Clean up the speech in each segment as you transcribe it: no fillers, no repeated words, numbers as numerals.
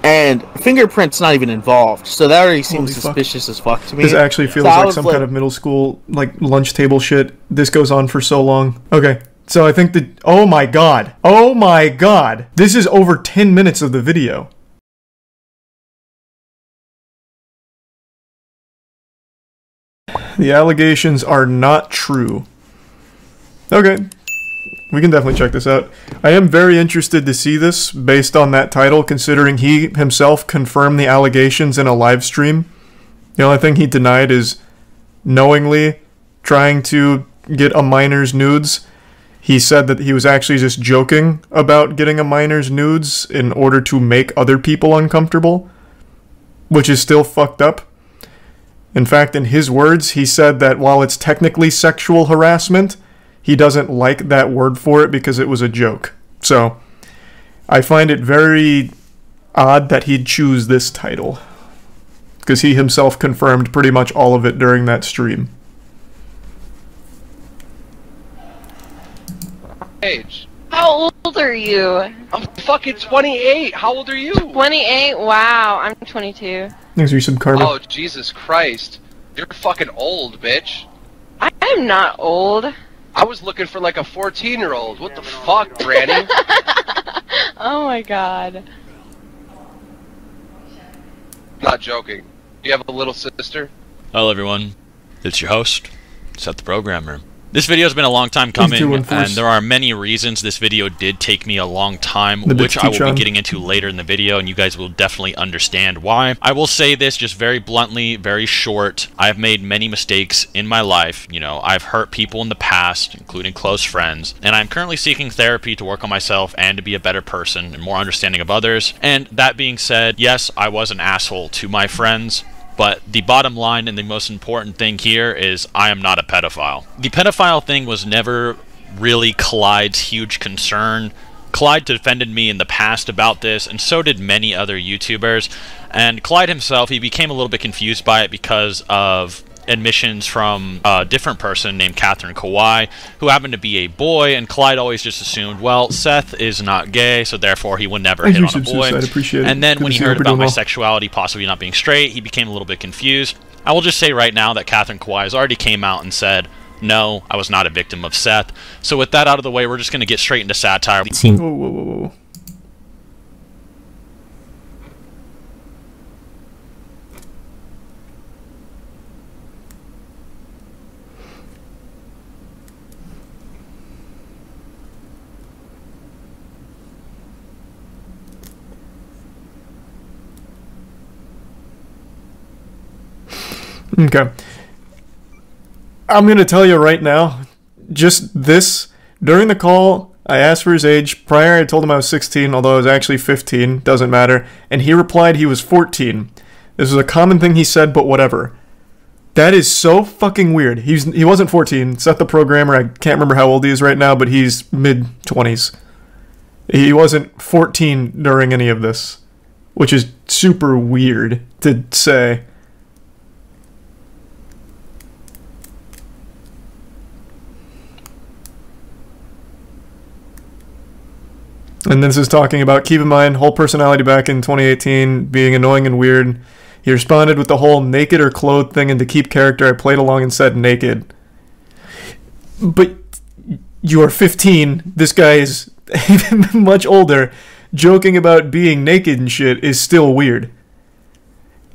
and fingerprints not even involved. So that already seems Holy suspicious as fuck to me. This actually feels like some kind of middle school, like, lunch table shit. This goes on for so long. Okay, so I think that... Oh my god. Oh my god. This is over 10 minutes of the video. The allegations are not true. Okay. We can definitely check this out. I am very interested to see this based on that title, considering he himself confirmed the allegations in a live stream. The only thing he denied is knowingly trying to get a minor's nudes. He said that he was actually just joking about getting a minor's nudes in order to make other people uncomfortable, which is still fucked up. In fact, in his words, he said that while it's technically sexual harassment, he doesn't like that word for it because it was a joke. So, I find it very odd that he'd choose this title, because he himself confirmed pretty much all of it during that stream. Age. How old are you? I'm fucking 28. How old are you? 28? Wow, I'm 22. Thanks for some karma. Oh, Jesus Christ. You're fucking old, bitch. I am not old. I was looking for like a 14-year-old. What the fuck, Granny? Oh my god. Not joking. You have a little sister? Hello everyone, it's your host, Seth the Programmer. This video has been a long time coming, and there are many reasons this video did take me a long time, which I will be getting into later in the video, and you guys will definitely understand why. I will say this just very bluntly, very short. I've made many mistakes in my life. You know, I've hurt people in the past, including close friends, and I'm currently seeking therapy to work on myself and to be a better person and more understanding of others. And that being said, yes, I was an asshole to my friends, but the bottom line and the most important thing here is I am not a pedophile. The pedophile thing was never really Clyde's huge concern. Clyde defended me in the past about this, and so did many other YouTubers. And Clyde himself, he became a little bit confused by it because of admissions from a different person named Catherine Kawhi, who happened to be a boy, and Clyde always just assumed, well, Seth is not gay, so therefore he would never hit on a boy. And then when he heard about my sexuality possibly not being straight, he became a little bit confused. I will just say right now that Catherine Kawhi has already came out and said, no, I was not a victim of Seth. So with that out of the way, we're just going to get straight into satire. Whoa, whoa, whoa, whoa. Okay. I'm going to tell you right now, just this, during the call, I asked for his age. Prior, I told him I was 16, although I was actually 15, doesn't matter. And he replied he was 14. This was a common thing he said, but whatever. That is so fucking weird. He wasn't 14. Seth the Programmer, I can't remember how old he is right now, but he's mid-20s. He wasn't 14 during any of this, which is super weird to say. And this is talking about, keep in mind, whole personality back in 2018, being annoying and weird. He responded with the whole naked or clothed thing, and to keep character, I played along and said naked. But you are 15, this guy is much older, joking about being naked and shit is still weird.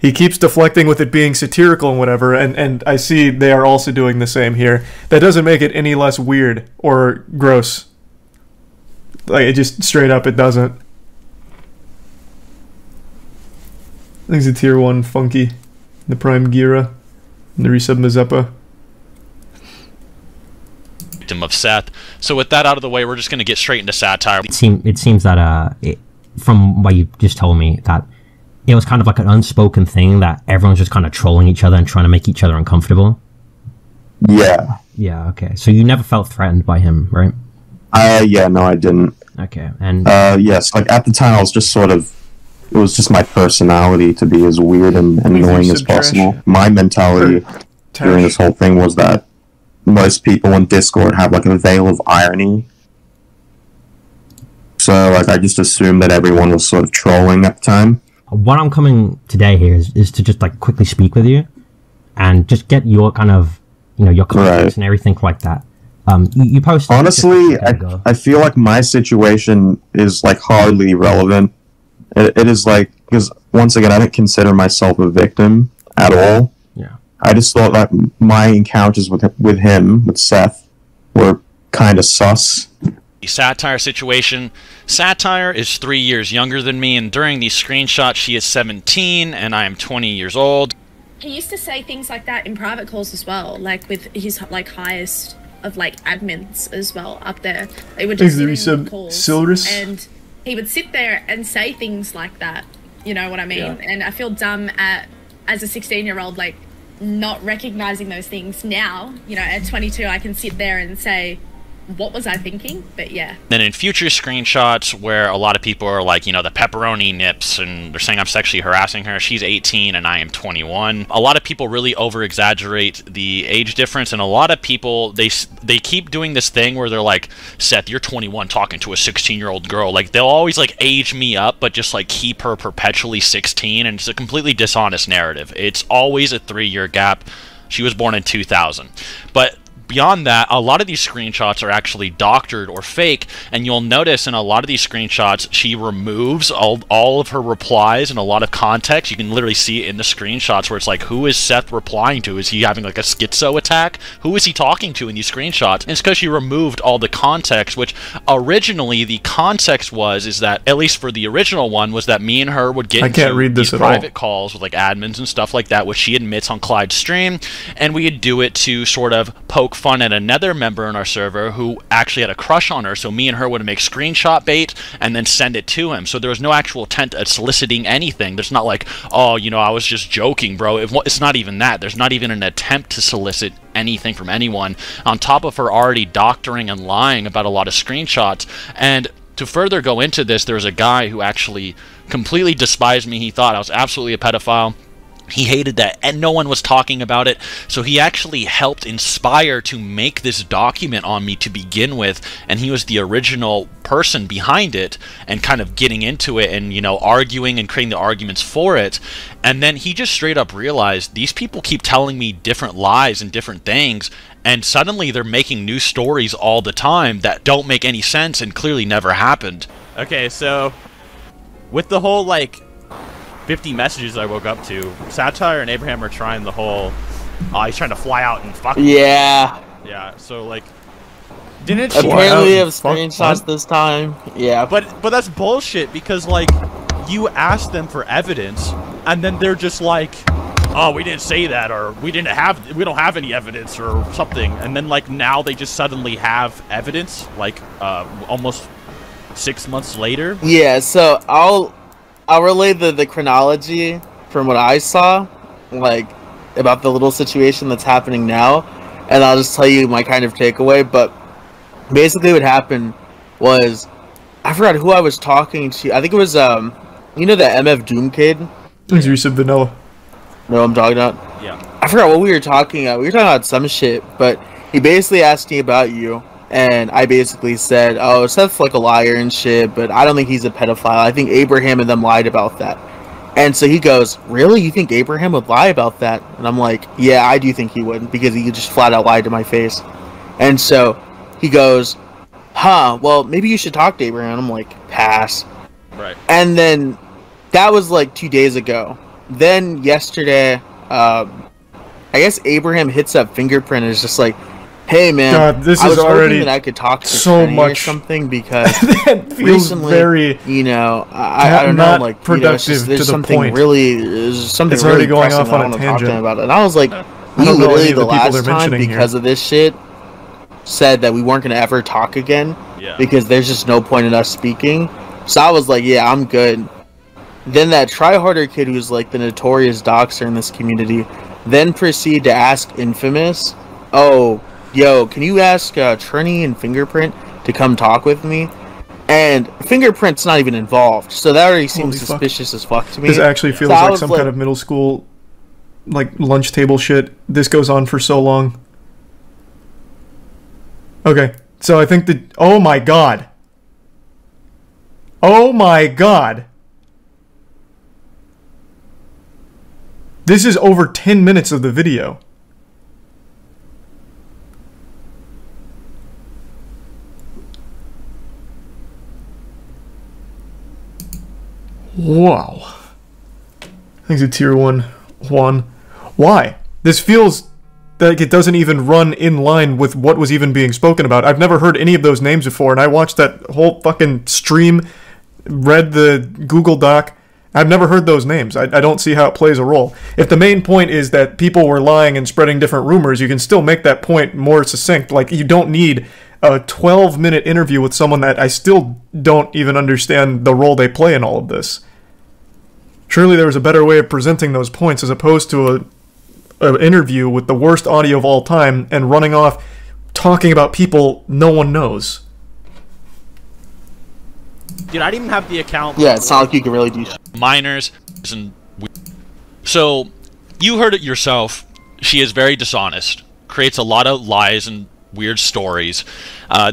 He keeps deflecting with it being satirical and whatever, and I see they are also doing the same here. That doesn't make it any less weird or gross. Like, it just, straight up, it doesn't. I think it's a tier 1 Funky, the Prime Gira, and the resub Mazeppa. Victim of Seth. So with that out of the way, we're just going to get straight into satire. It seems that, from what you just told me, that it was kind of like an unspoken thing that everyone's just kind of trolling each other and trying to make each other uncomfortable. Yeah. Yeah, okay. So you never felt threatened by him, right? Yeah, no, I didn't. Okay, and... yes, like, at the time, I was just sort of... It was just my personality to be as weird and annoying as possible. My mentality during this whole thing was that most people on Discord have, like, a veil of irony. So, like, I just assumed that everyone was sort of trolling at the time. what I'm coming today here is to just like quickly speak with you and just get your kind of, you know, your context and everything like that. You posted. Honestly, I feel like my situation is like hardly relevant. It is like, because once again, I didn't consider myself a victim at all. Yeah. I just thought that my encounters with Seth, were kind of sus. The Satire situation. Satire is 3 years younger than me, and during these screenshots, she is 17, and I am 20 years old. He used to say things like that in private calls as well, like with his like highest of like admins as well up there. They would just sit in calls, and he would sit there and say things like that. You know what I mean? Yeah. And I feel dumb as a 16-year-old, like not recognizing those things now. You know, at 22, I can sit there and say, what was I thinking? But yeah. Then in future screenshots where a lot of people are like, you know, the pepperoni nips, and they're saying I'm sexually harassing her. She's 18 and I am 21. A lot of people really over-exaggerate the age difference, and a lot of people, they keep doing this thing where they're like, Seth, you're 21 talking to a 16-year-old girl. Like, they'll always like age me up, but just like keep her perpetually 16, and it's a completely dishonest narrative. It's always a 3-year gap. She was born in 2000. But beyond that, a lot of these screenshots are actually doctored or fake, and you'll notice in a lot of these screenshots, she removes all of her replies and a lot of context. You can literally see it in the screenshots where it's like, who is Seth replying to? Is he having like a schizo attack? Who is he talking to in these screenshots? And it's because she removed all the context, which originally the context is that, at least for the original one, was that me and her would get into these private calls with like admins and stuff like that, which she admits on Clyde's stream, and we would do it to sort of poke fun at another member in our server who actually had a crush on her, so me and her would make screenshot bait and then send it to him. So there was no actual intent at soliciting anything. There's not like, oh, you know, I was just joking, bro. It's not even that. There's not even an attempt to solicit anything from anyone, on top of her already doctoring and lying about a lot of screenshots. And to further go into this, there was a guy who actually completely despised me. He thought I was absolutely a pedophile. He hated that, and no one was talking about it, so he actually helped inspire to make this document on me to begin with, and he was the original person behind it, and kind of getting into it, and, you know, arguing and creating the arguments for it. And then he just straight up realized, these people keep telling me different lies and different things, and suddenly they're making new stories all the time that don't make any sense and clearly never happened. Okay, so with the whole, like, 50 messages I woke up to, Satire and Abraham are trying the whole, he's trying to fly out and fuck me. Yeah. Yeah, so, like, didn't apparently we have screenshots this time. Yeah. But that's bullshit, because, like, you asked them for evidence, and then they're just like, oh, we didn't say that, or we don't have any evidence, or something. And then, like, now they just suddenly have evidence, like, almost 6 months later. Yeah, so I'll relay the chronology from what I saw, like, about the little situation that's happening now, and I'll just tell you my kind of takeaway. But basically what happened was, I forgot who I was talking to. I think it was, you know, the MF Doom kid? Thanks, you said Vanilla. No, I'm talking about? Yeah. I forgot what we were talking about. We were talking about some shit, but he basically asked me about you. And I basically said, oh, Seth's like a liar and shit, but I don't think he's a pedophile. I think Abraham and them lied about that. And so he goes, really? You think Abraham would lie about that? And I'm like, yeah, I do think he would, because he just flat out lied to my face. And so he goes, huh, well, maybe you should talk to Abraham. I'm like, pass. Right. And then that was like 2 days ago. Then yesterday, I guess Abraham hits up Fingerprint and is just like, hey man, God, this I was is already hoping that I could talk to so Trini much or something, because recently, very, you know, I don't know, like, productive, you know, there's to the something point. There's something it's really already going off on a tangent tangent about it. And I was like, we literally the last time, because of this shit, said that we weren't going to ever talk again, because there's just no point in us speaking. So I was like, yeah, I'm good. Then that tryharder kid, who's like the notorious doxer in this community, then proceeded to ask Infamous, oh, yo, can you ask Trini and Fingerprint to come talk with me? And Fingerprint's not even involved, so that already seems suspicious as fuck to me. This actually feels like some kind of middle school, like, lunch table shit. This goes on for so long. Okay, so I think that... Oh my god. Oh my god. This is over 10 minutes of the video. Wow. Thanks to Tier 1, Juan. Why? This feels like it doesn't even run in line with what was even being spoken about. I've never heard any of those names before, and I watched that whole fucking stream, read the Google Doc. I've never heard those names. I don't see how it plays a role. If the main point is that people were lying and spreading different rumors, you can still make that point more succinct. Like, you don't need a 12-minute interview with someone that I still don't even understand the role they play in all of this. Surely there was a better way of presenting those points as opposed to an interview with the worst audio of all time and running off talking about people no one knows. Dude, I didn't even have the account. Yeah, it's not like you can really do minors. So, you heard it yourself. She is very dishonest. Creates a lot of lies and weird stories.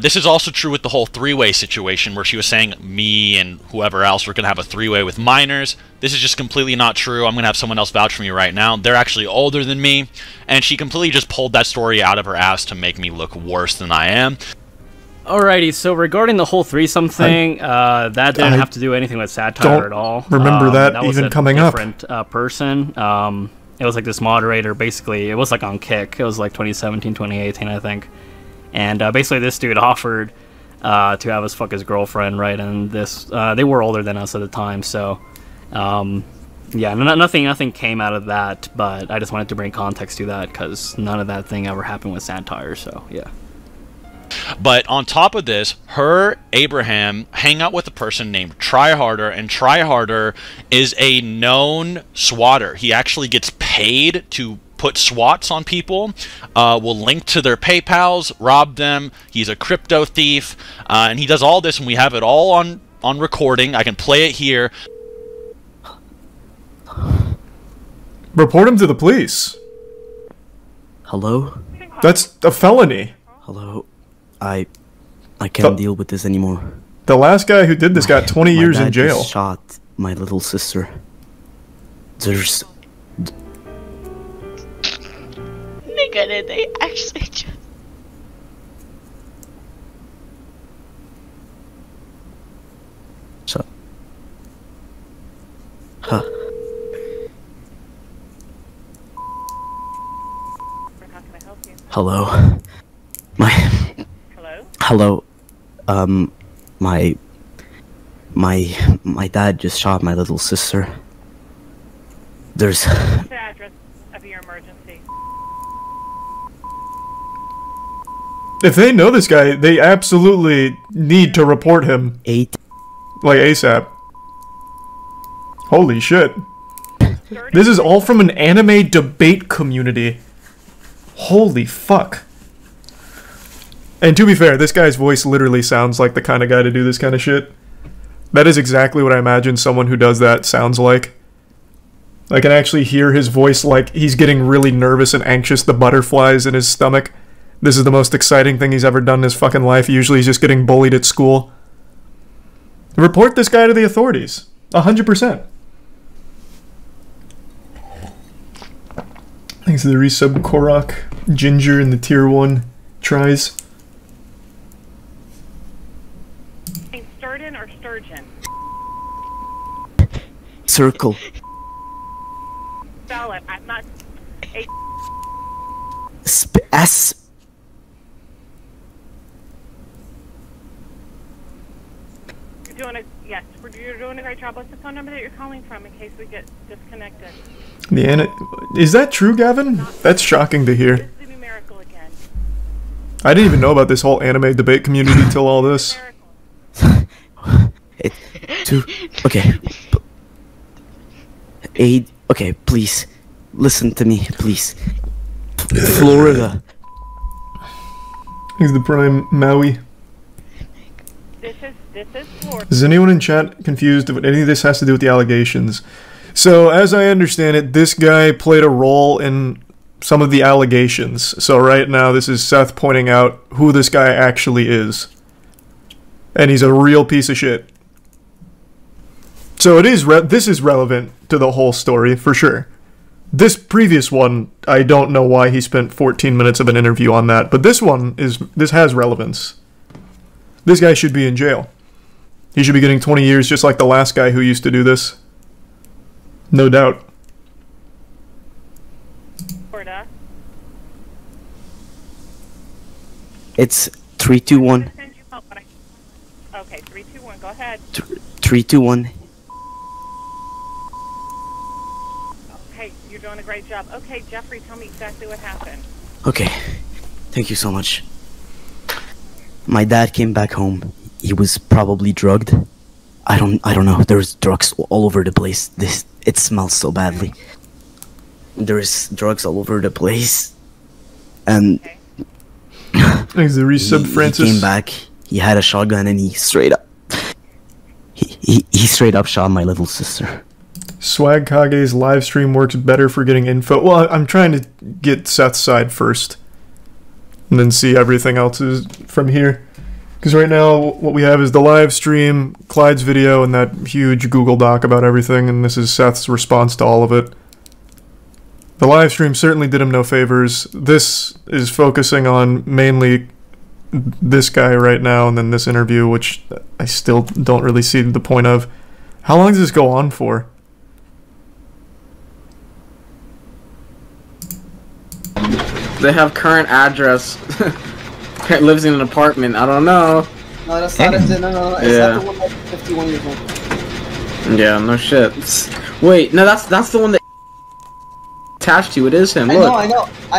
This is also true with the whole three-way situation where she was saying me and whoever else were going to have a three-way with minors. This is just completely not true. I'm going to have someone else vouch for me right now. They're actually older than me, and she completely just pulled that story out of her ass to make me look worse than I am. Alrighty, so regarding the whole threesome thing, that didn't have to do anything with satire at all. Remember that even coming up. Different person. It was like this moderator, basically, it was like on Kick. It was like 2017, 2018, I think. And basically this dude offered to have us fuck his girlfriend, right? And this, they were older than us at the time, so, yeah, nothing came out of that, but I just wanted to bring context to that, because none of that thing ever happened with satire, so, yeah. But on top of this, Abraham, hang out with a person named Tryharder, and Tryharder is a known swatter. He actually gets paid to put swats on people, will link to their PayPals, rob them. He's a crypto thief, and he does all this, and we have it all on recording. I can play it here. Report him to the police. Hello? That's a felony. Hello? I can't deal with this anymore. The last guy who did this got 20 years in jail. My dad just shot my little sister. There's... Nigga, did they actually just... So... Huh. Hello? Hello? My dad just shot my little sister. There's... What's the address of your emergency? If they know this guy, they absolutely need to report him. Like ASAP. Holy shit. This is all from an anime debate community. Holy fuck. And to be fair, this guy's voice literally sounds like the kind of guy to do this kind of shit. That is exactly what I imagine someone who does that sounds like. I can actually hear his voice like he's getting really nervous and anxious, the butterflies in his stomach. This is the most exciting thing he's ever done in his fucking life. Usually he's just getting bullied at school. Report this guy to the authorities. 100%. Thanks to the resub Korok, Ginger, and the tier 1 tries. Sturgeon or sturgeon? Circle. Spell it. I'm not... S... You're doing a... Yes, you're doing a great job. What's the phone number that you're calling from in case we get disconnected? Is that true, Gavin? That's shocking to hear. I didn't even know about this whole anime debate community till all this. Okay. Okay, please. Listen to me, please. Florida. He's the prime Maui. This is Florida. Is anyone in chat confused what any of this has to do with the allegations? So, as I understand it, this guy played a role in some of the allegations. So right now, this is Seth pointing out who this guy actually is. And he's a real piece of shit. So it is this is relevant to the whole story, for sure. This previous one, I don't know why he spent 14 minutes of an interview on that, but this has relevance. This guy should be in jail. He should be getting 20 years just like the last guy who used to do this. No doubt. It's 321. Okay, 321, go ahead. 321. Okay, you're doing a great job. Okay, Jeffrey, tell me exactly what happened. Okay, thank you so much. My dad came back home. He was probably drugged. I don't know. There's drugs all over the place. It smells so badly. There's drugs all over the place. And thanks the resub, Francis. He came back. He had a shotgun and he straight up shot my little sister. Swag Kage's live stream works better for getting info. Well, I'm trying to get Seth's side first, and then see everything else is from here. Because right now, what we have is the live stream, Clyde's video, and that huge Google Doc about everything, and this is Seth's response to all of it. The live stream certainly did him no favors. This is focusing on mainly this guy right now, and then this interview, which I still don't really see the point of. How long does this go on for? They have current address. Lives in an apartment. I don't know. No, that's not it. No. Is that the one that's 51 years old? Yeah, no shit. Wait, no, that's the one that attached to. It is him. Look. I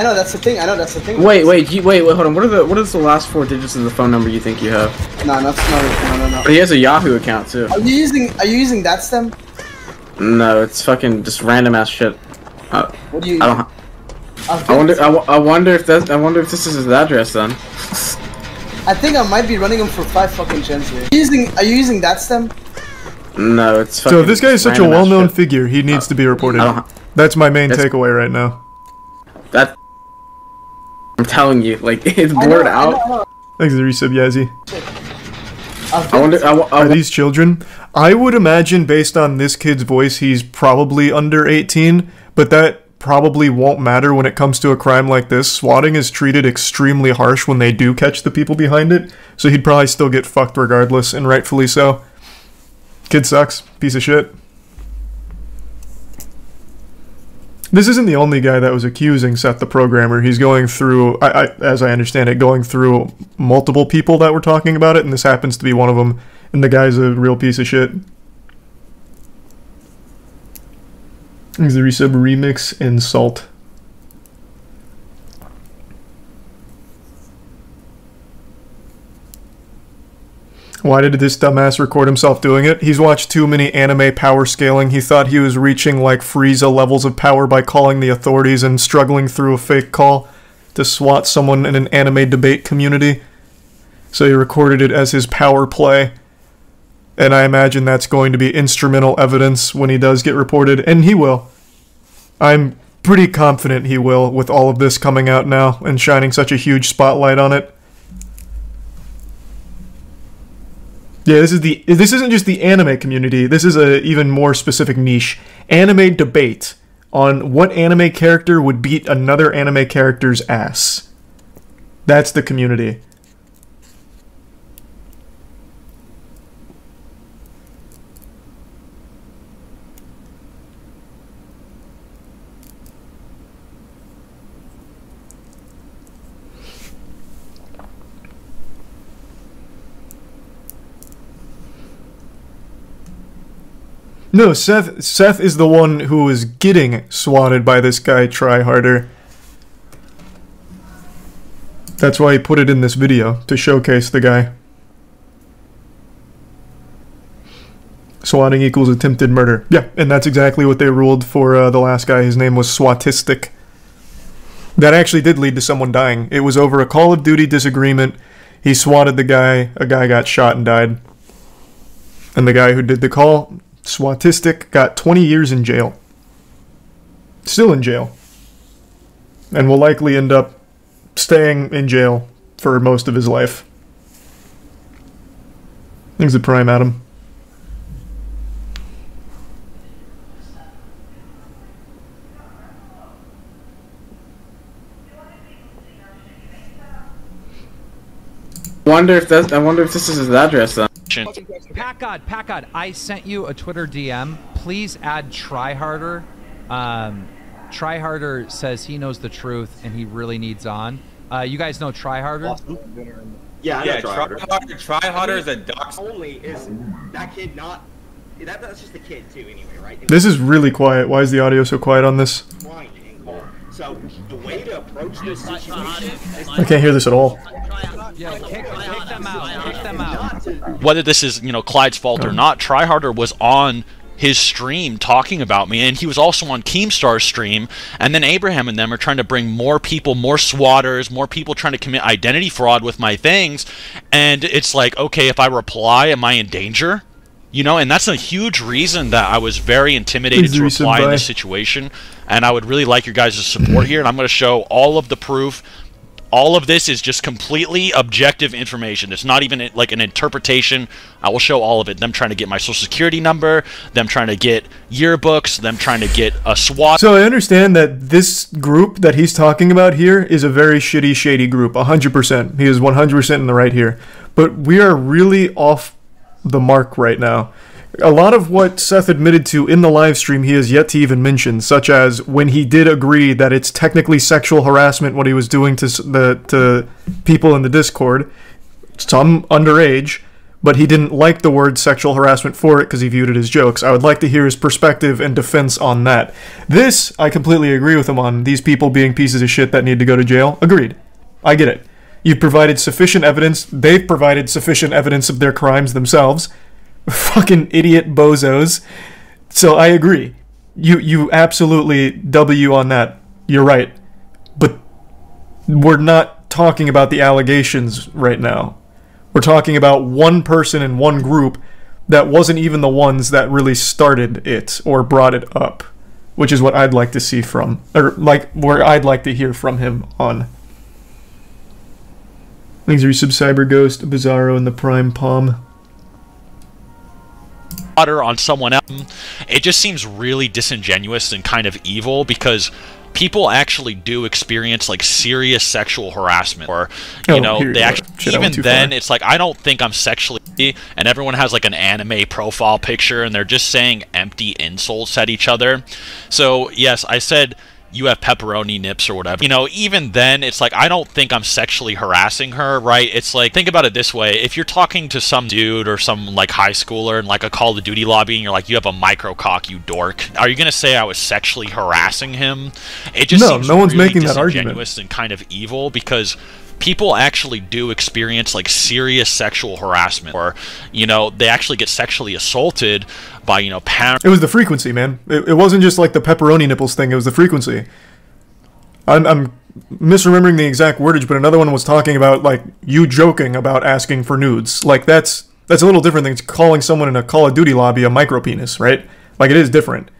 know. That's the thing. Wait, hold on. What is the last 4 digits of the phone number you think you have? No. But he has a Yahoo account too. Are you using that stem? No, it's fucking just random ass shit. What do you? I don't. I wonder if this is his address then. I think I might be running him for 5 fucking gens here. Are you using that stem? No, it's fucking. So if this guy is such a well-known figure, he needs to be reported. That's my main takeaway right now. I'm telling you, like it's blurred out. Thanks for the resub, Yazzie. Are these children? I would imagine, based on this kid's voice, he's probably under 18, but that probably won't matter when it comes to a crime like this. Swatting is treated extremely harsh when they do catch the people behind it, so he'd probably still get fucked regardless, and rightfully so. Kid sucks. Piece of shit. This isn't the only guy that was accusing Seth the programmer. He's going through, as I understand it, going through multiple people that were talking about it, and this happens to be one of them, and the guy's a real piece of shit. Is the resub remix insult? Why did this dumbass record himself doing it? He's watched too many anime power scaling. He thought he was reaching like Frieza levels of power by calling the authorities and struggling through a fake call to swat someone in an anime debate community. So he recorded it as his power play. And I imagine that's going to be instrumental evidence when he does get reported, and he will. I'm pretty confident he will, with all of this coming out now and shining such a huge spotlight on it. Yeah, this isn't just the anime community. This is a even more specific niche. Anime debate on what anime character would beat another anime character's ass. That's the community. No, Seth is the one who is getting swatted by this guy Tryharder. That's why he put it in this video, to showcase the guy. Swatting equals attempted murder. Yeah, and that's exactly what they ruled for the last guy. His name was Swatistic. That actually did lead to someone dying. It was over a Call of Duty disagreement. He swatted the guy, a guy got shot and died. And the guy who did the call, Swatistic, got 20 years in jail. Still in jail. And will likely end up staying in jail for most of his life. Thanks to Prime Adam. I wonder if this is his address then. Packard, I sent you a Twitter DM. Please add Tryharder. Tryharder says he knows the truth and he really needs on. You guys know Tryharder? Awesome. Yeah, Tryharder is a dox. Only is that kid not? That's just a kid too, anyway, right? This is really quiet. Why is the audio so quiet on this? So the way to approach this situation is I can't hear this at all. Yeah, kick them out. Kick them out. Whether this is, you know, Clyde's fault or not, Tryharder was on his stream talking about me, and he was also on Keemstar's stream, and then Abraham and them are trying to bring more people, more swatters, more people trying to commit identity fraud with my things, and it's like, okay, if I reply, am I in danger? You know, and that's a huge reason that I was very intimidated to reply in this situation, and I would really like your guys' support here, and I'm going to show all of the proof. All of this is just completely objective information. It's not even like an interpretation. I will show all of it. Them trying to get my social security number, them trying to get yearbooks, them trying to get a SWAT. So I understand that this group that he's talking about here is a very shitty, shady group. 100%. He is 100% in the right here. But we are really off the mark right now. A lot of what Seth admitted to in the live stream he has yet to even mention, such as when he did agree that it's technically sexual harassment what he was doing to people in the Discord, some underage, but he didn't like the word sexual harassment for it because he viewed it as jokes. I would like to hear his perspective and defense on that. This, I completely agree with him on, these people being pieces of shit that need to go to jail. Agreed. I get it. You've provided sufficient evidence. They've provided sufficient evidence of their crimes themselves. Fucking idiot bozos. So I agree. You absolutely W on that. You're right. But we're not talking about the allegations right now. We're talking about one person in one group that wasn't even the ones that really started it or brought it up, which is what I'd like to see from, or like where I'd like to hear from him on. Thanks, Resub Cyber Ghost, Bizarro, and the Prime Palm. On someone else, it just seems really disingenuous and kind of evil because people actually do experience like serious sexual harassment, or you know, they actually even then it's like I don't think I'm sexually, and everyone has like an anime profile picture and they're just saying empty insults at each other. So yes, I said you have pepperoni nips or whatever. You know, even then, it's like, I don't think I'm sexually harassing her, right? It's like, think about it this way. If you're talking to some dude or some, like, high schooler in, like, a Call of Duty lobby and you're like, you have a micro-cock, you dork, are you going to say I was sexually harassing him? It just seems no one's really making that argument. And kind of evil because people actually do experience like serious sexual harassment, or you know, they actually get sexually assaulted by, you know, parents. It was the frequency, man. It wasn't just like the pepperoni nipples thing, it was the frequency. I'm misremembering the exact wordage, but another one was talking about like you joking about asking for nudes. Like that's a little different than calling someone in a Call of Duty lobby a micropenis, right? Like it is different.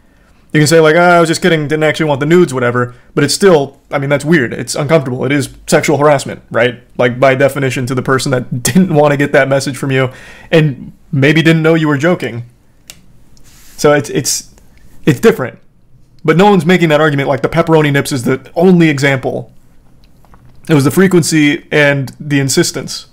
You can say like, I was just kidding, didn't actually want the nudes, whatever, but it's still, I mean, that's weird. It's uncomfortable. It is sexual harassment, right? Like, by definition, to the person that didn't want to get that message from you and maybe didn't know you were joking. So it's different. But no one's making that argument like the pepperoni nips is the only example. It was the frequency and the insistence.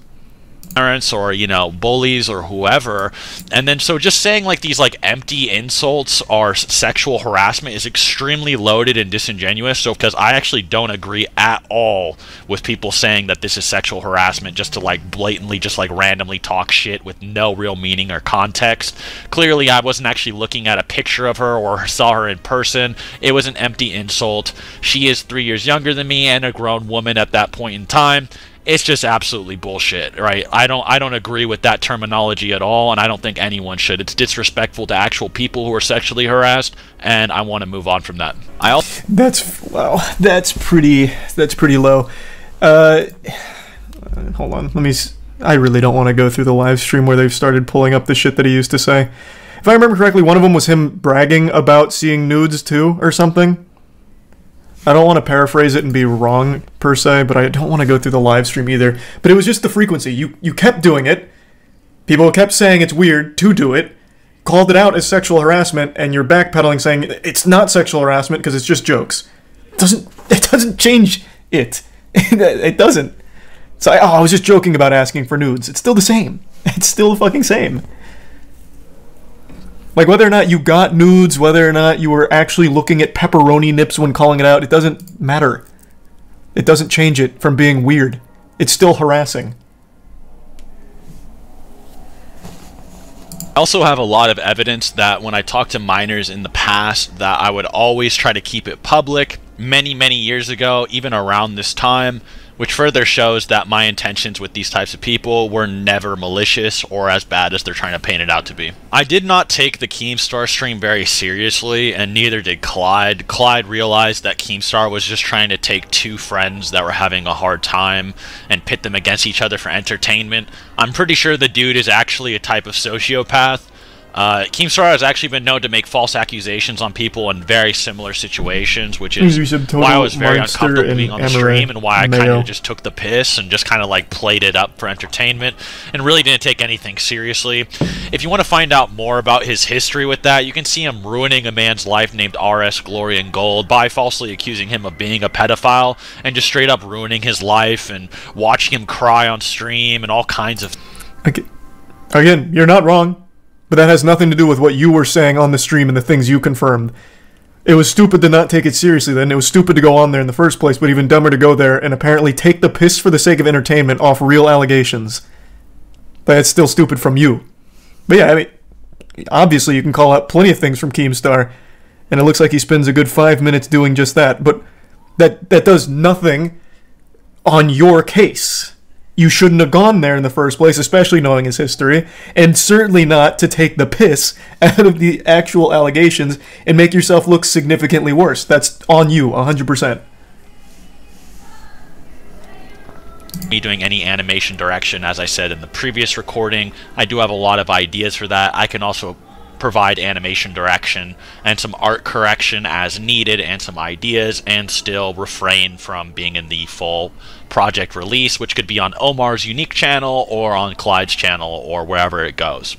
Parents or, you know, bullies or whoever, and then so just saying like these like empty insults are sexual harassment is extremely loaded and disingenuous. So because I actually don't agree at all with people saying that this is sexual harassment just to like blatantly just like randomly talk shit with no real meaning or context. Clearly I wasn't actually looking at a picture of her or saw her in person. It was an empty insult. She is 3 years younger than me and a grown woman at that point in time. It's just absolutely bullshit, right? I don't agree with that terminology at all, and I don't think anyone should. It's disrespectful to actual people who are sexually harassed, and I want to move on from that. That's pretty low. Hold on, I really don't want to go through the live stream where they've started pulling up the shit that he used to say. If I remember correctly, one of them was him bragging about seeing nudes too, or something. I don't want to paraphrase it and be wrong, per se, but I don't want to go through the live stream either. But it was just the frequency. You kept doing it. People kept saying it's weird to do it. Called it out as sexual harassment, and you're backpedaling saying it's not sexual harassment because it's just jokes. It doesn't change it. It doesn't. It's like, oh, I was just joking about asking for nudes. It's still the same. It's still the fucking same. Like, whether or not you got nudes, whether or not you were actually looking at pepperoni nips when calling it out, it doesn't matter. It doesn't change it from being weird. It's still harassing. I also have a lot of evidence that when I talked to minors in the past that I would always try to keep it public many years ago, even around this time, which further shows that my intentions with these types of people were never malicious or as bad as they're trying to paint it out to be. I did not take the Keemstar stream very seriously, and neither did Clyde. Clyde realized that Keemstar was just trying to take two friends that were having a hard time and pit them against each other for entertainment. I'm pretty sure the dude is actually a type of sociopath. Keemstar has actually been known to make false accusations on people in very similar situations, which is why I was very uncomfortable being on the stream and why I kind of just took the piss and just kind of like played it up for entertainment and really didn't take anything seriously. If you want to find out more about his history with that, you can see him ruining a man's life named RS Glory and Gold by falsely accusing him of being a pedophile and just straight up ruining his life and watching him cry on stream and all kinds of... Okay. Again, you're not wrong. But that has nothing to do with what you were saying on the stream and the things you confirmed. It was stupid to not take it seriously then. It was stupid to go on there in the first place, but even dumber to go there and apparently take the piss for the sake of entertainment off real allegations. That's still stupid from you. But yeah, I mean, obviously you can call out plenty of things from Keemstar, and it looks like he spends a good 5 minutes doing just that, but that does nothing on your case. You shouldn't have gone there in the first place, especially knowing his history, and certainly not to take the piss out of the actual allegations and make yourself look significantly worse. That's on you, 100%. Me doing any animation direction, as I said in the previous recording. I do have a lot of ideas for that. I can also provide animation direction and some art correction as needed and some ideas, and still refrain from being in the full project release, which could be on Omar's unique channel or on Clyde's channel or wherever it goes.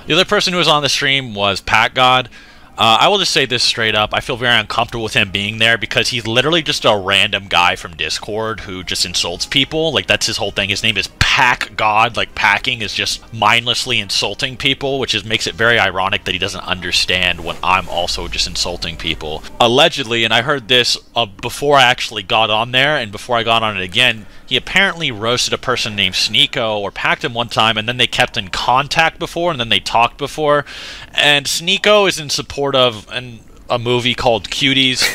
The other person who was on the stream was Pat God. I will just say this straight up. I feel very uncomfortable with him being there because he's literally just a random guy from Discord who just insults people. Like, that's his whole thing. His name is Pack God. Like, packing is just mindlessly insulting people, which is makes it very ironic that he doesn't understand when I'm also just insulting people. Allegedly, and I heard this before I actually got on there and before I got on it again, he apparently roasted a person named Sneeko or packed him one time, and then they kept in contact before, and then they talked before. And Sneeko is in support of a movie called Cuties,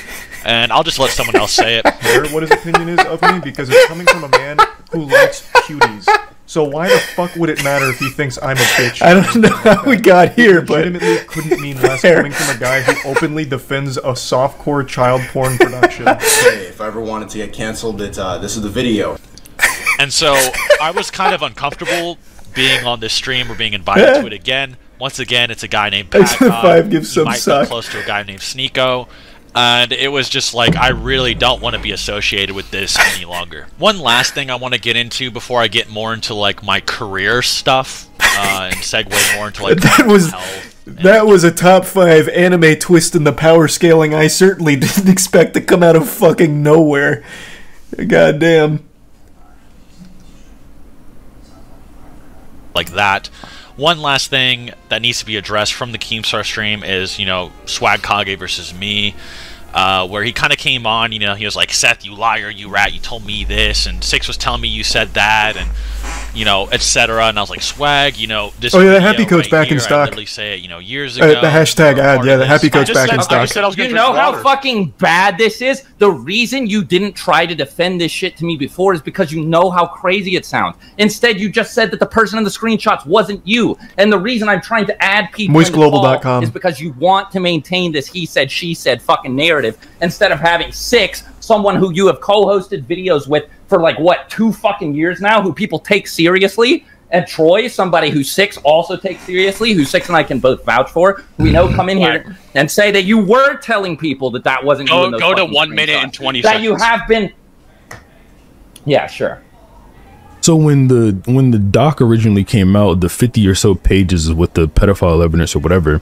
and I'll just let someone else say it. What his opinion is of me, because it's coming from a man who likes cuties. So why the fuck would it matter if he thinks I'm a bitch? I don't know how we got here, but legitimately couldn't mean less coming from a guy who openly defends a softcore child porn production. Hey, if I ever wanted to get canceled, this is the video. And so I was kind of uncomfortable being on this stream or being invited to it again. Once again, it's a guy named Pat. He might be close to a guy named Sneeko. And it was just like, I really don't want to be associated with this any longer. One last thing I want to get into before I get more into like my career stuff and segue more into like that was a top 5 anime twist in the power scaling I certainly didn't expect to come out of fucking nowhere. Goddamn. Like that. One last thing that needs to be addressed from the Keemstar stream is, you know, Swag Kage versus me, where he kind of came on, you know, he was like, Seth, you liar, you rat, you told me this, and Six was telling me you said that, and, you know, etc. And I was like, Swag, you know, this oh yeah, the Happy Coat's back in stock. I literally say it, you know, years ago. The hashtag ad, yeah, the Happy Coat's back in stock. You know how fucking bad this is? The reason you didn't try to defend this shit to me before is because you know how crazy it sounds. Instead, you just said that the person in the screenshots wasn't you. And the reason I'm trying to add people MoistGlobal.com is because you want to maintain this he said, she said fucking narrative instead of having Six, someone who you have co-hosted videos with for like, what, 2 fucking years now, who people take seriously. And Troy, somebody who Six also takes seriously, who Six and I can both vouch for, we know come in here and say that you were telling people that that wasn't you in those go to 1 minute and 20 that seconds. You have been... Yeah, sure. So when the doc originally came out, the 50 or so pages with the pedophile evidence or whatever,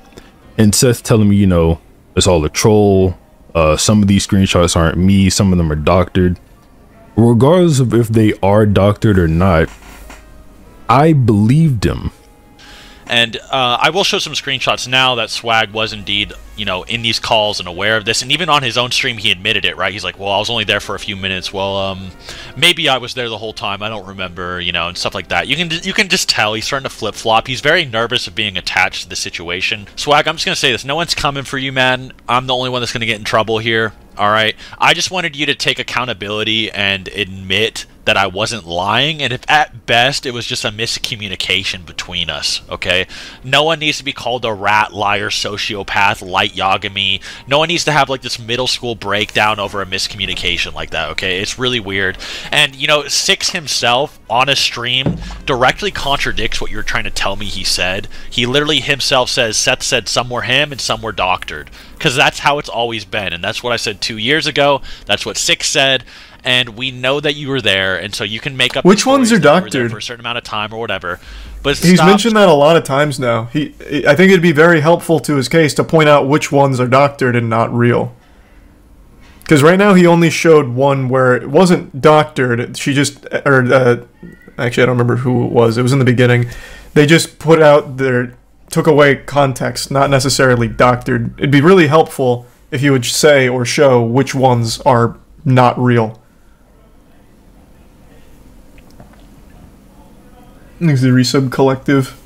and Seth telling me, you know, it's all a troll, some of these screenshots aren't me, some of them are doctored. regardless of if they are doctored or not, I believed him. And I will show some screenshots now that Swag was indeed, you know, in these calls and aware of this. And even on his own stream, he admitted it, right? He's like, well, I was only there for a few minutes. Well, maybe I was there the whole time. I don't remember, you know, and stuff like that. You can just tell he's starting to flip-flop. He's very nervous of being attached to the situation. Swag, I'm just going to say this. No one's coming for you, man. I'm the only one that's going to get in trouble here. All right? I just wanted you to take accountability and admit that I wasn't lying, and if at best it was just a miscommunication between us, okay? No one needs to be called a rat, liar, sociopath, light Yagami. No one needs to have like this middle school breakdown over a miscommunication like that, okay? It's really weird. And, you know, Six himself on a stream directly contradicts what you're trying to tell me he said. He literally himself says Seth said some were him and some were doctored, because that's how it's always been, and that's what I said 2 years ago. That's what Six said. And we know that you were there, and so you can make up. Which ones are doctored for a certain amount of time or whatever. But he's mentioned that a lot of times now. I think it'd be very helpful to his case to point out which ones are doctored and not real. Because right now he only showed one where it wasn't doctored. She just, actually I don't remember who it was. It was in the beginning. They just put out took away context, not necessarily doctored. It'd be really helpful if you would say or show which ones are not real. Is the Resub Collective.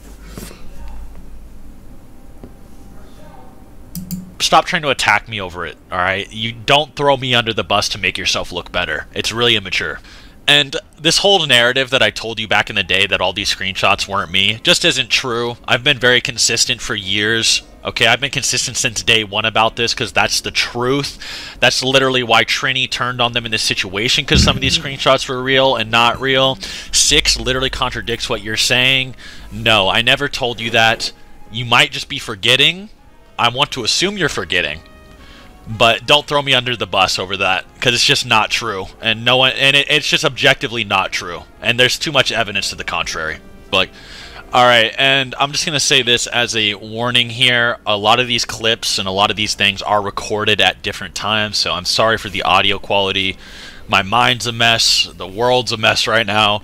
Stop trying to attack me over it, alright? You don't throw me under the bus to make yourself look better. It's really immature. And this whole narrative that I told you back in the day that all these screenshots weren't me just isn't true. I've been very consistent for years. Okay, I've been consistent since day one about this because that's the truth. That's literally why Trini turned on them in this situation, because some of these screenshots were real and not real. Six literally contradicts what you're saying. No, I never told you that. You might just be forgetting. I want to assume you're forgetting. But don't throw me under the bus over that, because it's just not true. And no one, and it's just objectively not true. And there's too much evidence to the contrary. Like, alright, and I'm just going to say this as a warning here. A lot of these clips and a lot of these things are recorded at different times, so I'm sorry for the audio quality. My mind's a mess. The world's a mess right now.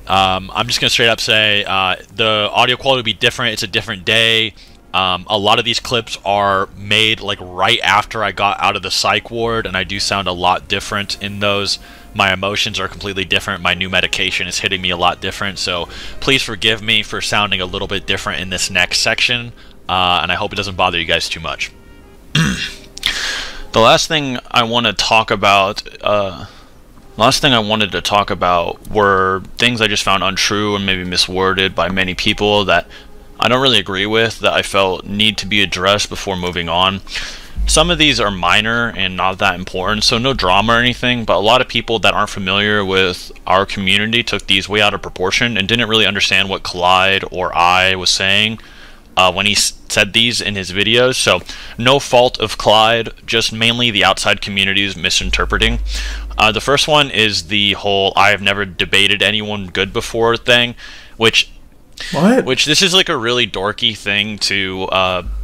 I'm just going to straight up say the audio quality will be different. It's a different day. A lot of these clips are made like right after I got out of the psych ward, and I do sound a lot different in those. My emotions are completely different. My new medication is hitting me a lot different, so please forgive me for sounding a little bit different in this next section, and I hope it doesn't bother you guys too much. The last thing I want to talk about, were things I just found untrue and maybe misworded by many people that I don't really agree with, that I felt need to be addressed before moving on. Some of these are minor and not that important, so no drama or anything, but a lot of people that aren't familiar with our community took these way out of proportion and didn't really understand what Clyde or I was saying when he said these in his videos. So no fault of Clyde, just mainly the outside community's misinterpreting. The first one is the whole I have never debated anyone good before thing, which this is like a really dorky thing to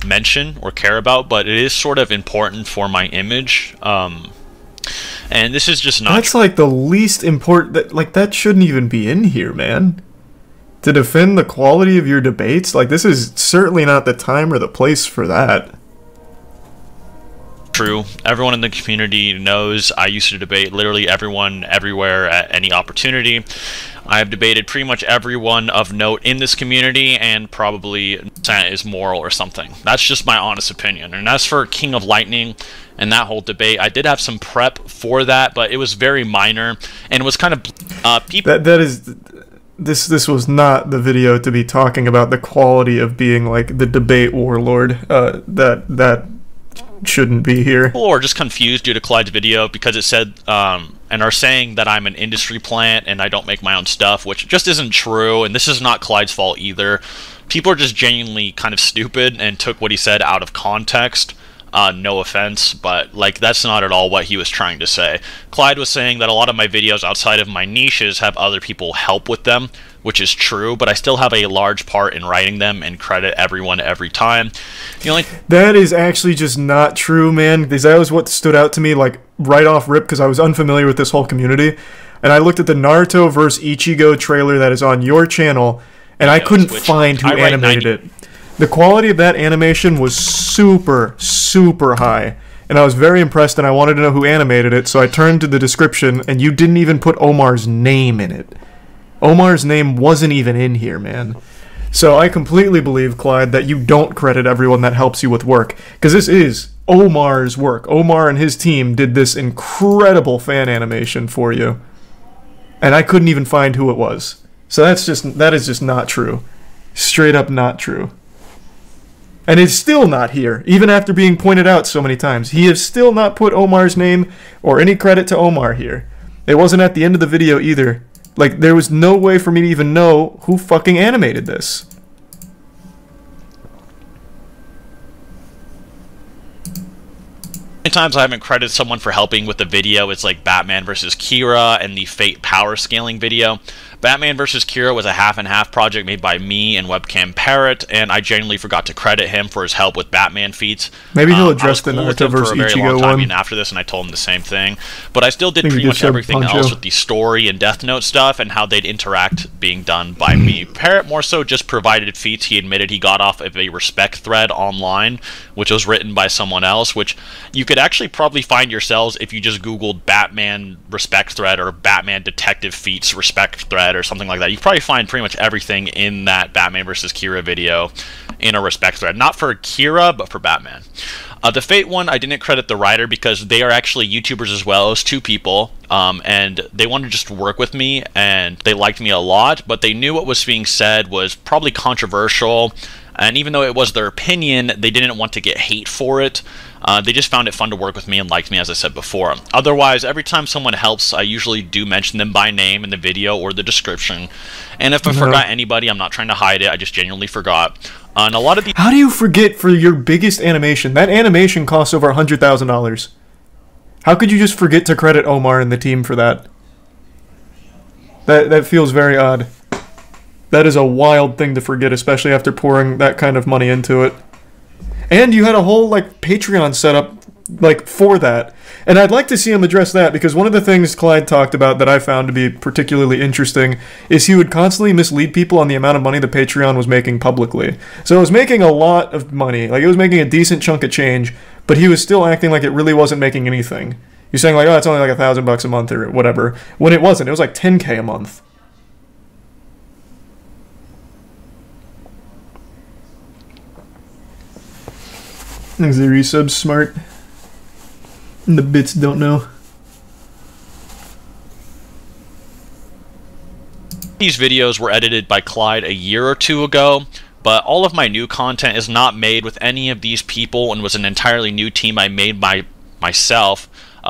mention or care about, but it is sort of important for my image. And this is just not. That's like the least important. That shouldn't even be in here, man. To defend the quality of your debates, like this is certainly not the time or the place for that. True. Everyone in the community knows I used to debate literally everyone, everywhere, at any opportunity. I have debated pretty much everyone of note in this community, and probably Santa is moral or something. That's just my honest opinion. And as for King of Lightning and that whole debate, I did have some prep for that, but it was very minor, and it was kind of people. This was not the video to be talking about the quality of being like the debate warlord. That shouldn't be here. People are just confused due to Clyde's video because it said and are saying that I'm an industry plant and I don't make my own stuff, which just isn't true, and this is not Clyde's fault either. People are just genuinely kind of stupid and took what he said out of context. No offense, but like that's not at all what he was trying to say. Clyde was saying that a lot of my videos outside of my niches have other people help with them, which is true, but I still have a large part in writing them and credit everyone every time. That is actually just not true, man, because that was what stood out to me, like, right off rip, because I was unfamiliar with this whole community, and I looked at the Naruto vs. Ichigo trailer that is on your channel, and I couldn't find who animated it. The quality of that animation was super, super high, and I was very impressed, and I wanted to know who animated it, so I turned to the description, and you didn't even put Omar's name in it. Omar's name wasn't even in here, man. So I completely believe, Clyde, that you don't credit everyone that helps you with work, because this is Omar's work. Omar and his team did this incredible fan animation for you, and I couldn't even find who it was. So that is just not true. Straight up not true. And it's still not here, even after being pointed out so many times. He has still not put Omar's name or any credit to Omar here. It wasn't at the end of the video either. Like, there was no way for me to even know who fucking animated this. Times I haven't credited someone for helping with the video. It's like Batman vs. Kira and the Fate power scaling video. Batman vs. Kira was a half-and-half project made by me and Webcam Parrot, and I genuinely forgot to credit him for his help with Batman feats. Maybe he'll address the Naruto vs. Ichigo one. Even after this, and I told him the same thing. But I still did pretty much everything else with the story and Death Note stuff and how they'd interact being done by me. Parrot more so just provided feats he admitted he got off of a respect thread online, which was written by someone else, which you could actually probably find yourselves if you just Googled Batman respect thread or Batman detective feats respect thread or something like that. You probably find pretty much everything in that Batman vs. Kira video in a respect thread. Not for Kira, but for Batman. The Fate one, I didn't credit the writer because they are actually YouTubers as well as two people, and they wanted to just work with me, and they liked me a lot, but they knew what was being said was probably controversial, and even though it was their opinion, they didn't want to get hate for it. They just found it fun to work with me and liked me, as I said before. Otherwise, every time someone helps, I usually do mention them by name in the video or the description. And if I forgot anybody, I'm not trying to hide it. I just genuinely forgot. And a lot of the— How do you forget for your biggest animation? That animation costs over $100,000. How could you just forget to credit Omar and the team for that? That feels very odd. That is a wild thing to forget, especially after pouring that kind of money into it. And you had a whole, like, Patreon set up, like, for that. And I'd like to see him address that, because one of the things Clyde talked about that I found to be particularly interesting is he would constantly mislead people on the amount of money the Patreon was making publicly. So it was making a lot of money. Like, it was making a decent chunk of change, but he was still acting like it really wasn't making anything. He's saying, like, oh, it's only like $1,000 a month or whatever, when it wasn't. It was like $10K a month. Thanks, the resub's smart. And the bits don't know. These videos were edited by Clyde a year or two ago, but all of my new content is not made with any of these people and was an entirely new team I made by myself,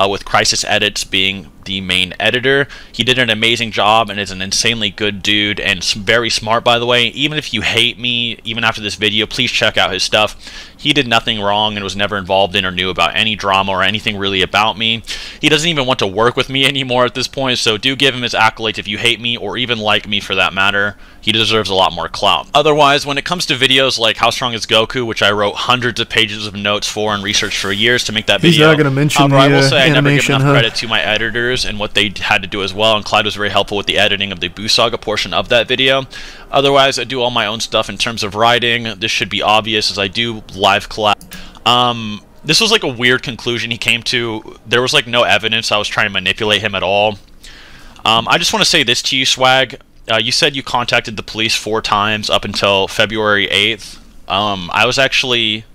with Crisis Edits being the main editor. He did an amazing job and is an insanely good dude and very smart, by the way. Even if you hate me, even after this video, please check out his stuff. He did nothing wrong and was never involved in or knew about any drama or anything really about me. He doesn't even want to work with me anymore at this point, so do give him his accolades if you hate me or even like me for that matter. He deserves a lot more clout. Otherwise, when it comes to videos like How Strong is Goku, which I wrote hundreds of pages of notes for and researched for years to make that video, he's not going to mention the I will say I never give enough huh? credit to my editors and what they had to do as well, and Clyde was very helpful with the editing of the Buu Saga portion of that video. Otherwise, I do all my own stuff in terms of writing. This should be obvious as I do live collab. This was like a weird conclusion he came to. There was like no evidence I was trying to manipulate him at all. I just want to say this to you, Swag. You said you contacted the police 4 times up until February 8th. I was actually...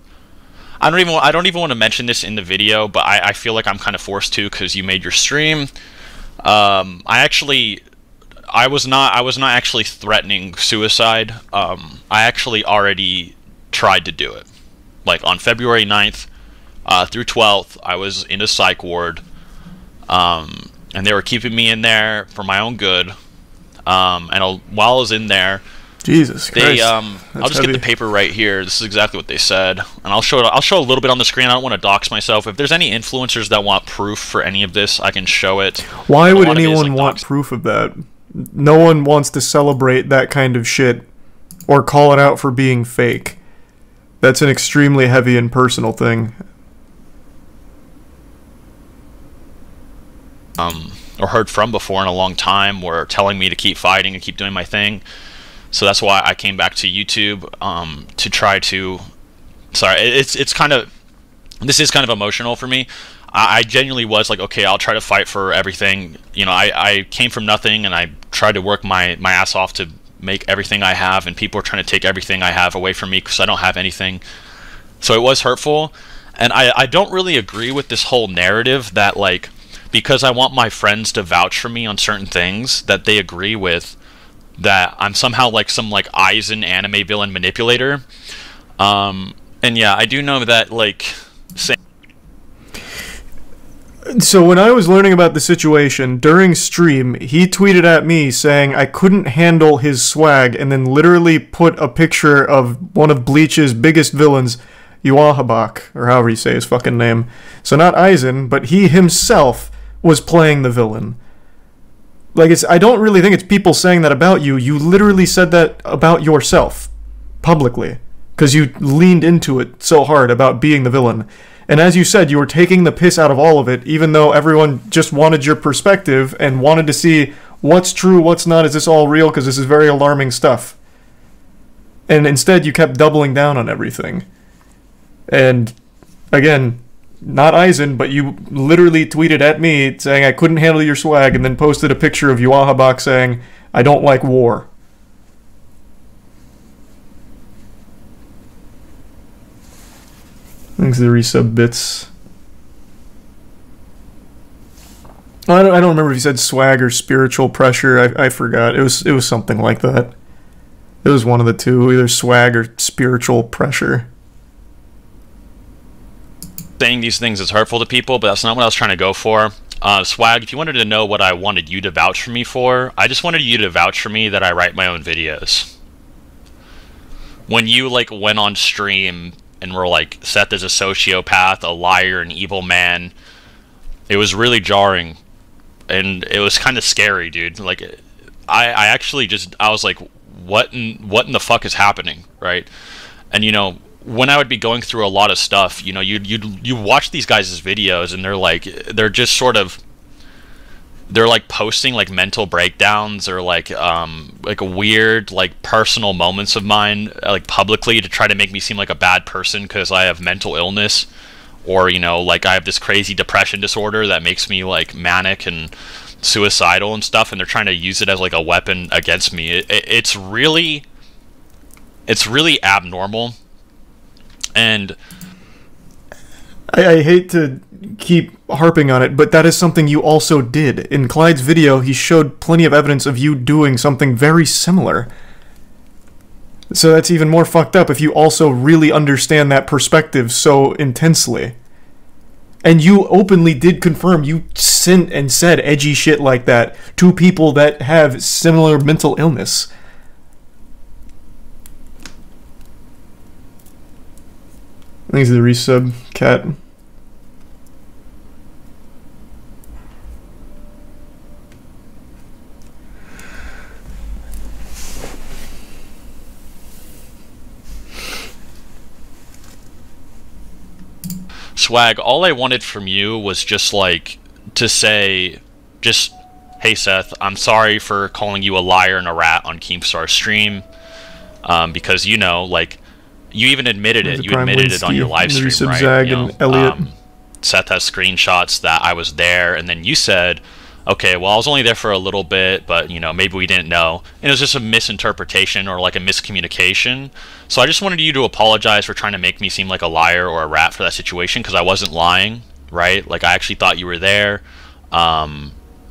I don't even want to mention this in the video, but I feel like I'm kind of forced to because you made your stream. I was not actually threatening suicide. I actually already tried to do it. Like on February 9th through 12th, I was in a psych ward, and they were keeping me in there for my own good. And while I was in there, Jesus Christ, I'll just get the paper right here. This is exactly what they said, and I'll show a little bit on the screen. I don't want to dox myself. If there's any influencers that want proof for any of this, I can show it. Why would anyone want proof of that? no one wants to celebrate that kind of shit or call it out for being fake. That's an extremely heavy and personal thing. Or heard from before in a long time were telling me to keep fighting and keep doing my thing. So that's why I came back to YouTube to try to... Sorry, it's kind of... This is kind of emotional for me. I genuinely was like, okay, I'll try to fight for everything. You know, I came from nothing, and I tried to work my ass off to make everything I have, and people are trying to take everything I have away from me because I don't have anything. So it was hurtful, and I don't really agree with this whole narrative that, like, because I want my friends to vouch for me on certain things that they agree with, that I'm somehow like some like Aizen anime villain manipulator. And yeah, I do know that like... So when I was learning about the situation, during stream, he tweeted at me saying I couldn't handle his swag, and then literally put a picture of one of Bleach's biggest villains, Yuahabak, or however you say his fucking name. So not Aizen, but he himself was playing the villain. Like, I don't really think it's people saying that about you. You literally said that about yourself, publicly, because you leaned into it so hard about being the villain. And as you said, you were taking the piss out of all of it, even though everyone just wanted your perspective and wanted to see what's true, what's not, is this all real, because this is very alarming stuff. And instead, you kept doubling down on everything. And, again, not Aizen, but you literally tweeted at me saying I couldn't handle your swag, and then posted a picture of Yuahabak saying, I don't like war. Thanks to the resub bits. I don't remember if he said swag or spiritual pressure. I forgot. It was something like that. It was one of the two, either swag or spiritual pressure. Saying these things is hurtful to people, but that's not what I was trying to go for. Swag, if you wanted to know what I wanted you to vouch for me for, I just wanted you to vouch for me that I write my own videos. When you like went on stream and were like, Seth is a sociopath, a liar, an evil man, it was really jarring, and it was kind of scary, dude. Like, I actually just, I was like, what in the fuck is happening, right? And you know, when I would be going through a lot of stuff, you know, you watch these guys' videos, and they're just sort of, they're like posting like mental breakdowns or like weird like personal moments of mine like publicly to try to make me seem like a bad person because I have mental illness, or you know, like I have this crazy depression disorder that makes me like manic and suicidal and stuff, and they're trying to use it as like a weapon against me. It's really abnormal. And I hate to keep harping on it, but that is something you also did. In Clyde's video, he showed plenty of evidence of you doing something very similar. So that's even more fucked up if you also really understand that perspective so intensely. And you openly did confirm you sent and said edgy shit like that to people that have similar mental illness. Thanks to the resub, Cat. Swag, all I wanted from you was just like to say, just, hey Seth, I'm sorry for calling you a liar and a rat on Keemstar's stream, because you know, like, you even admitted it. You admitted it on your live stream, right? You know, Seth has screenshots that I was there, and then you said, okay, well, I was only there for a little bit, but, you know, maybe we didn't know. And it was just a misinterpretation or, like, a miscommunication. So I just wanted you to apologize for trying to make me seem like a liar or a rat for that situation, because I wasn't lying, right? Like, I actually thought you were there.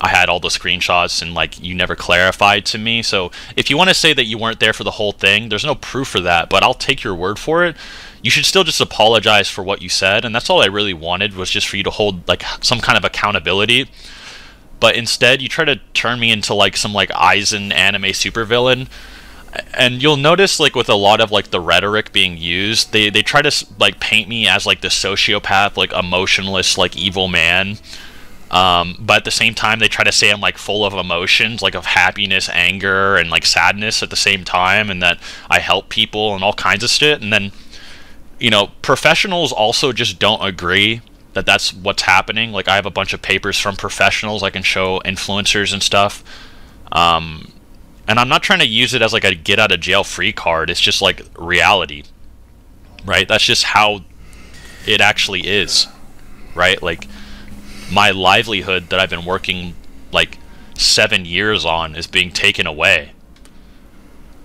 I had all the screenshots, and, like, you never clarified to me. So if you want to say that you weren't there for the whole thing, there's no proof for that, but I'll take your word for it. You should still just apologize for what you said, and that's all I really wanted, was just for you to hold, like, some kind of accountability. But instead, you try to turn me into, like, some, like, Aizen anime supervillain. And you'll notice, like, with a lot of, like, the rhetoric being used, they try to, like, paint me as, like, the sociopath, like, emotionless, like, evil man. But at the same time, they try to say I'm like full of emotions, like of happiness, anger, and like sadness at the same time, and that I help people and all kinds of shit. And then, you know, professionals also just don't agree that that's what's happening. Like, I have a bunch of papers from professionals I can show influencers and stuff. And I'm not trying to use it as like a get out of jail free card. It's just like reality, right? That's just how it actually is, right? Like, my livelihood that I've been working like 7 years on is being taken away.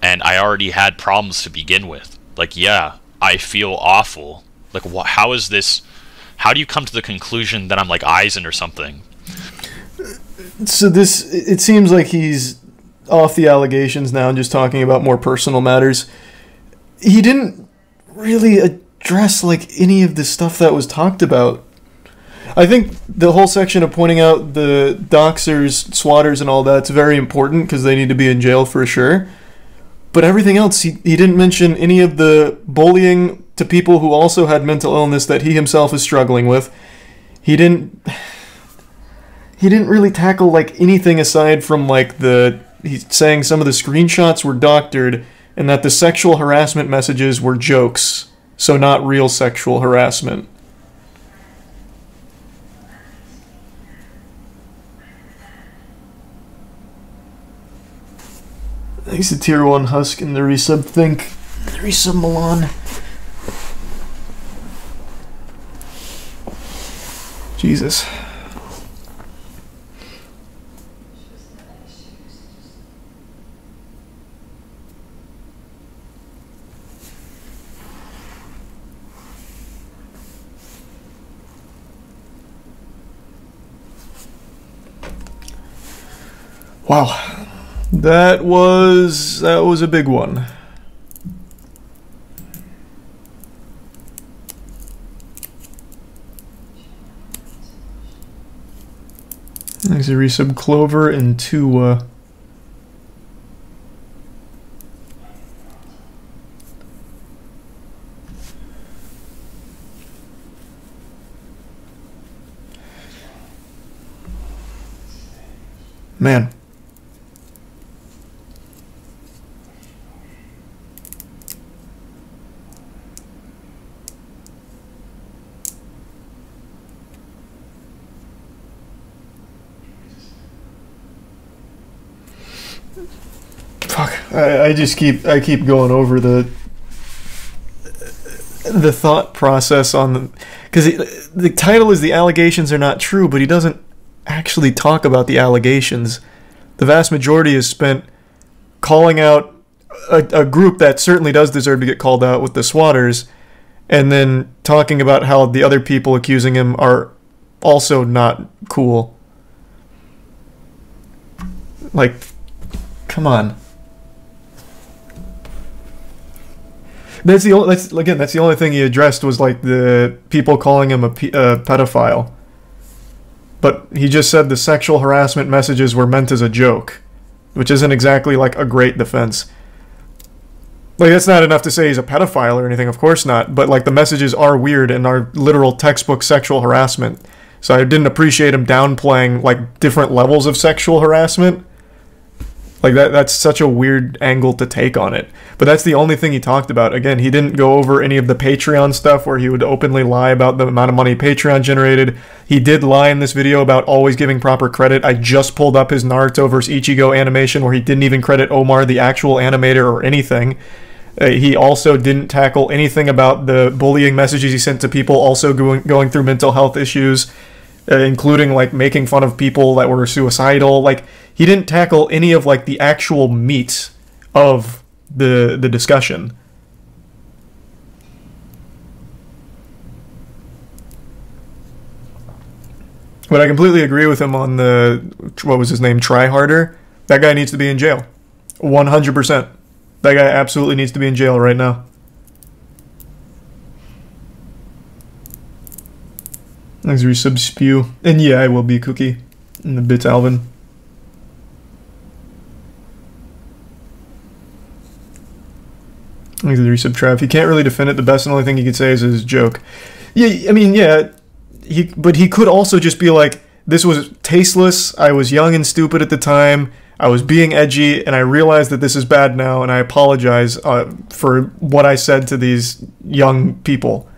And I already had problems to begin with. Like, yeah, I feel awful. Like, how is this? How do you come to the conclusion that I'm like Eisen or something? So it seems like he's off the allegations now and just talking about more personal matters. He didn't really address like any of the stuff that was talked about. I think the whole section of pointing out the doxers, swatters, and all that's very important because they need to be in jail for sure. But everything else, he didn't mention any of the bullying to people who also had mental illness that he himself is struggling with. He didn't really tackle like anything aside from like he's saying some of the screenshots were doctored and that the sexual harassment messages were jokes, so not real sexual harassment. Thanks to Tier 1 Husk and the resub think. The resub Milan. Jesus. Wow. That was a big one. Thanks to resub Clover and Tua. Man. Fuck. I keep going over the thought process on the, because the title is "The Allegations Are Not True," but he doesn't actually talk about the allegations. The vast majority is spent calling out a group that certainly does deserve to get called out with the swatters, and then talking about how the other people accusing him are also not cool. Like, come on. That's the only thing he addressed was like the people calling him a pedophile. But he just said the sexual harassment messages were meant as a joke, which isn't exactly like a great defense. Like, that's not enough to say he's a pedophile or anything, of course not, but like the messages are weird and are literal textbook sexual harassment. So I didn't appreciate him downplaying like different levels of sexual harassment. Like, that's such a weird angle to take on it. But that's the only thing he talked about. Again, he didn't go over any of the Patreon stuff where he would openly lie about the amount of money Patreon generated. He did lie in this video about always giving proper credit. I just pulled up his Naruto vs. Ichigo animation where he didn't even credit Omar, the actual animator, or anything. He also didn't tackle anything about the bullying messages he sent to people also going through mental health issues, including like making fun of people that were suicidal. Like, he didn't tackle any of like the actual meat of the discussion. But I completely agree with him on the, what was his name, Tryharder. That guy needs to be in jail. 100%. That guy absolutely needs to be in jail right now. Thanks for resub Spew. And yeah, I will be Cookie. And the bits Alvin. Thanks for the resub Trav. He can't really defend it. The best and only thing he could say is his joke. Yeah, I mean, yeah. But he could also just be like, this was tasteless. I was young and stupid at the time. I was being edgy, and I realize that this is bad now, and I apologize for what I said to these young people.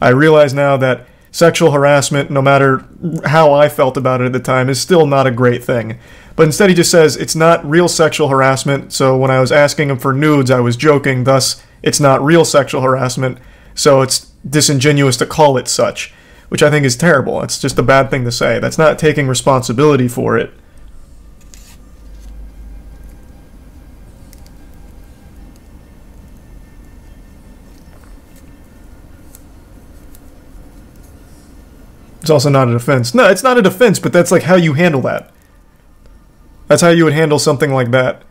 I realize now that sexual harassment, no matter how I felt about it at the time, is still not a great thing. But instead he just says it's not real sexual harassment, so when I was asking him for nudes, I was joking, thus it's not real sexual harassment, so it's disingenuous to call it such, which I think is terrible. It's just a bad thing to say. That's not taking responsibility for it. It's also not a defense. No, it's not a defense, but that's like how you handle that. That's how you would handle something like that.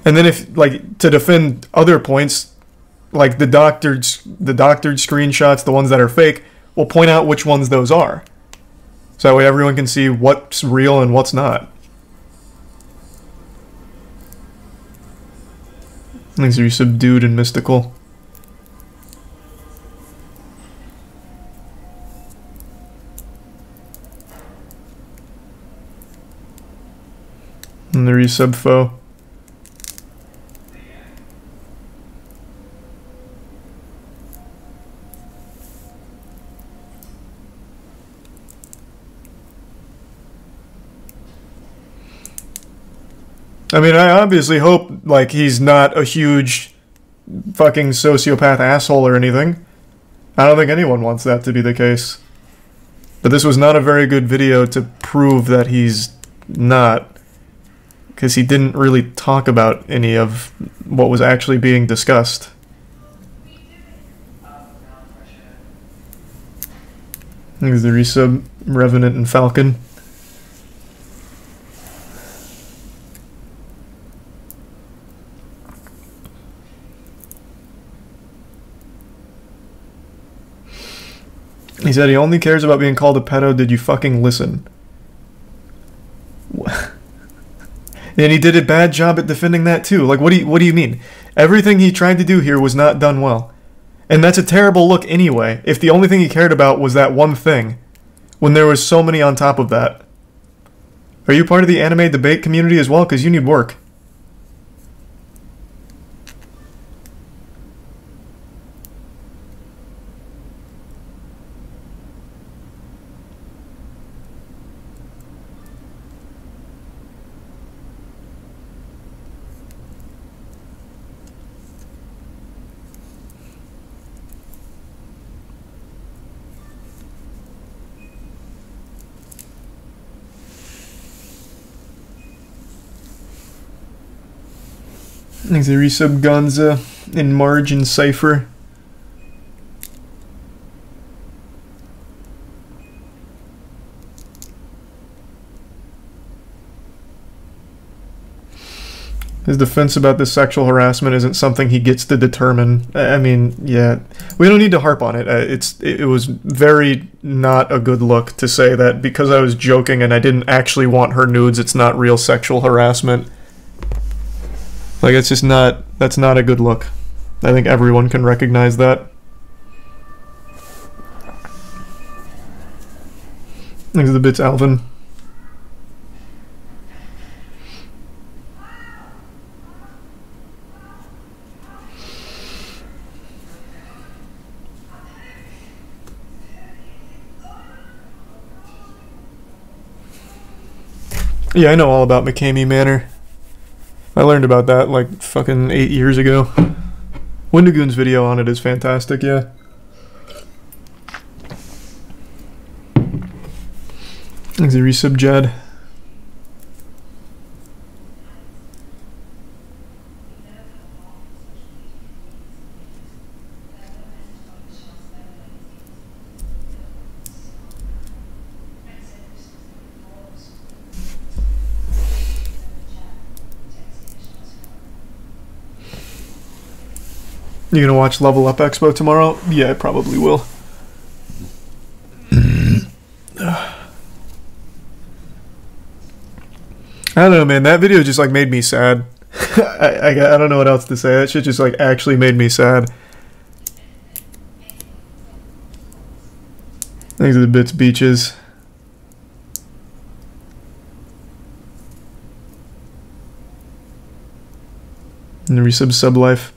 And then if, like, to defend other points, like the doctored screenshots, the ones that are fake, we'll point out which ones those are. So that way everyone can see what's real and what's not. Things are subdued and mystical. And the resub foe. I mean, I obviously hope, like, he's not a huge fucking sociopath asshole or anything. I don't think anyone wants that to be the case. But this was not a very good video to prove that he's not. Because he didn't really talk about any of what was actually being discussed. There's the resub, Revenant and Falcon. He said he only cares about being called a pedo. Did you fucking listen? And he did a bad job at defending that too. Like, what do you mean? Everything he tried to do here was not done well. And that's a terrible look anyway, if the only thing he cared about was that one thing, when there was so many on top of that. Are you part of the anime debate community as well? Because you need work. There's a resub Gonza in Margin Cypher. His defense about the sexual harassment isn't something he gets to determine. I mean, yeah, we don't need to harp on it. It was very not a good look to say that because I was joking and I didn't actually want her nudes, it's not real sexual harassment. Like, it's just not, that's not a good look. I think everyone can recognize that. Thanks to the bits, Alvin. Yeah, I know all about McCamey Manor. I learned about that like fucking 8 years ago. Wendigoon's video on it is fantastic, yeah. Thanks a resub, Jed. You gonna watch Level Up Expo tomorrow? Yeah, I probably will. I don't know, man. That video just like made me sad. I don't know what else to say. That shit just like actually made me sad. Thanks to the bits beaches. And the resub sub life.